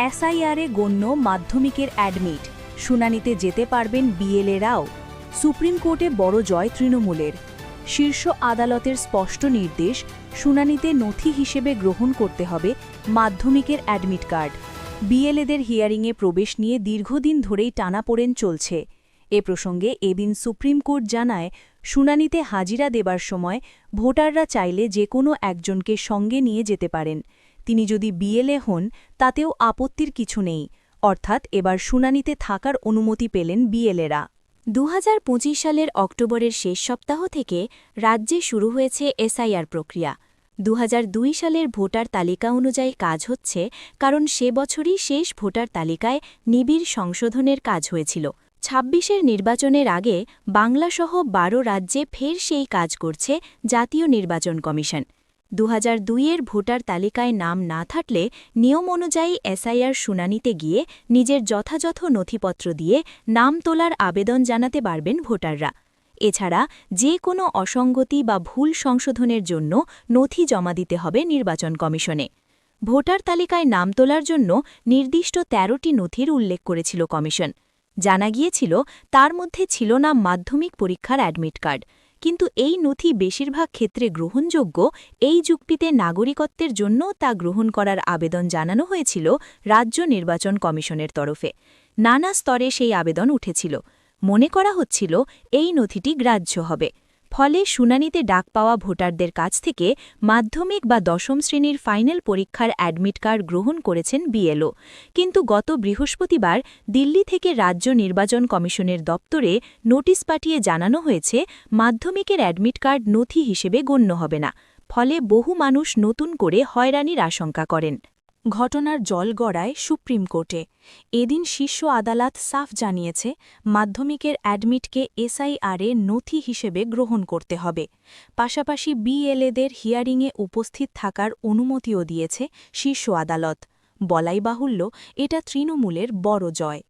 এসআইআরে গণ্য মাধ্যমিকের অ্যাডমিট, শুনানিতে যেতে পারবেন বিএলএরাও। সুপ্রিম কোর্টে বড় জয় তৃণমূলের। শীর্ষ আদালতের স্পষ্ট নির্দেশ, শুনানিতে নথি হিসেবে গ্রহণ করতে হবে মাধ্যমিকের অ্যাডমিট কার্ড। বিএলএদের হিয়ারিংয়ে প্রবেশ নিয়ে দীর্ঘদিন ধরেই টানাপোড়েন চলছে। এ প্রসঙ্গে এদিন সুপ্রিম কোর্ট জানায়, শুনানিতে হাজিরা দেবার সময় ভোটাররা চাইলে যে কোনো একজনকে সঙ্গে নিয়ে যেতে পারেন। তিনি যদি বিএলএ হন তাতেও আপত্তির কিছু নেই, অর্থাৎ এবার শুনানিতে থাকার অনুমতি পেলেন বিএলএরা। 2025 সালের অক্টোবরের শেষ সপ্তাহ থেকে রাজ্যে শুরু হয়েছে এসআইআর প্রক্রিয়া। 2002 সালের ভোটার তালিকা অনুযায়ী কাজ হচ্ছে, কারণ সে বছরই শেষ ভোটার তালিকায় নিবিড় সংশোধনের কাজ হয়েছিল। 26-এর নির্বাচনের আগে বাংলাসহ 12 রাজ্যে ফের সেই কাজ করছে জাতীয় নির্বাচন কমিশন। 2002-এর ভোটার তালিকায় নাম না থাকলে নিয়ম অনুযায়ী এসআইআর শুনানিতে গিয়ে নিজের যথাযথ নথিপত্র দিয়ে নাম তোলার আবেদন জানাতে পারবেন ভোটাররা। এছাড়া যে কোনো অসঙ্গতি বা ভুল সংশোধনের জন্য নথি জমা দিতে হবে নির্বাচন কমিশনে। ভোটার তালিকায় নাম তোলার জন্য নির্দিষ্ট 13টি নথির উল্লেখ করেছিল কমিশন। জানা গিয়েছিল তার মধ্যে ছিল না মাধ্যমিক পরীক্ষার অ্যাডমিট কার্ড, কিন্তু এই নথি বেশিরভাগ ক্ষেত্রে গ্রহণযোগ্য। এই যুক্তিতে নাগরিকত্বের জন্য তা গ্রহণ করার আবেদন জানানো হয়েছিল রাজ্য নির্বাচন কমিশনের তরফে। নানা স্তরে সেই আবেদন উঠেছিল। মনে করা হচ্ছিল এই নথিটি গ্রাহ্য হবে। ফলে শুনানিতে ডাক পাওয়া ভোটারদের কাছ থেকে মাধ্যমিক বা 10ম শ্রেণীর ফাইনাল পরীক্ষার অ্যাডমিট কার্ড গ্রহণ করেছেন বিএলও। কিন্তু গত বৃহস্পতিবার দিল্লি থেকে রাজ্য নির্বাচন কমিশনের দপ্তরে নোটিশ পাঠিয়ে জানানো হয়েছে, মাধ্যমিকের অ্যাডমিট কার্ড নথি হিসেবে গণ্য হবে না। ফলে বহু মানুষ নতুন করে হয়রানির আশঙ্কা করেন। ঘটনার জল গড়ায় সুপ্রিম কোর্টে। এদিন শীর্ষ আদালত সাফ জানিয়েছে, মাধ্যমিকের অ্যাডমিটকে এসআইআরে নথি হিসেবে গ্রহণ করতে হবে। পাশাপাশি বিএলএদের হিয়ারিংয়ে উপস্থিত থাকার অনুমতিও দিয়েছে শীর্ষ আদালত। বলাই বাহুল্য, এটা তৃণমূলের বড় জয়।